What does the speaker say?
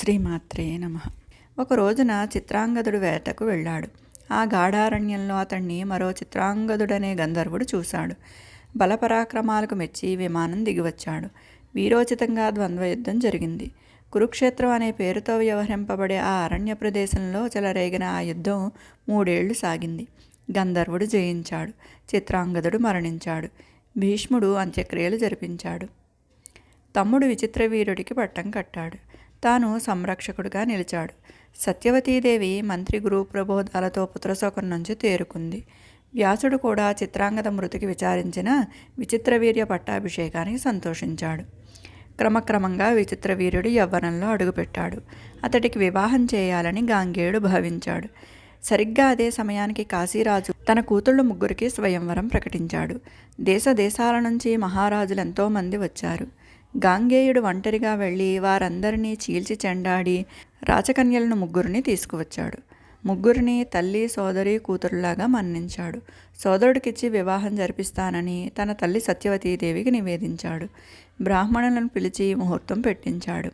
శ్రీమాత్రే నమః. ఒక రోజున చిత్రాంగదుడు వేటకు వెళ్ళాడు. ఆ గాఢారణ్యంలో అతన్ని మరో చిత్రాంగదుడనే గంధర్వుడు చూశాడు. బలపరాక్రమాలకు మెచ్చి విమానం దిగివచ్చాడు. వీరోచితంగా ద్వంద్వయుద్ధం జరిగింది. కురుక్షేత్రం అనే పేరుతో వ్యవహరింపబడే ఆ అరణ్య ప్రదేశంలో చెలరేగిన ఆ యుద్ధం 3 ఏళ్లు సాగింది. గంధర్వుడు జయించాడు. చిత్రాంగదుడు మరణించాడు. భీష్ముడు అంత్యక్రియలు జరిపించాడు. తమ్ముడు విచిత్రవీరుడికి పట్టం కట్టాడు. తాను సంరక్షకుడిగా నిలిచాడు. సత్యవతీదేవి మంత్రి గురు ప్రబోధాలతో పుత్రశోకం నుంచి తేరుకుంది. వ్యాసుడు కూడా చిత్రాంగద మృతికి విచారించిన విచిత్రవీర్య పట్టాభిషేకానికి సంతోషించాడు. క్రమక్రమంగా విచిత్రవీర్యుడు యవ్వనంలో అడుగుపెట్టాడు. అతడికి వివాహం చేయాలని గాంగేయుడు భావించాడు. సరిగ్గా అదే సమయానికి కాశీరాజు తన కూతుళ్ళు 3కి స్వయంవరం ప్రకటించాడు. దేశ దేశాల నుంచి మహారాజులు ఎంతోమంది వచ్చారు. గాంగేయుడు ఒంటరిగా వెళ్ళి వారందరినీ చీల్చి చెండాడి రాచకన్యలను 3ని తీసుకువచ్చాడు. 3ని తల్లి, సోదరి, కూతురులాగా మన్నించాడు. సోదరుడికిచ్చి వివాహం జరిపిస్తానని తన తల్లి సత్యవతీదేవికి నివేదించాడు. బ్రాహ్మణులను పిలిచి ముహూర్తం పెట్టించాడు.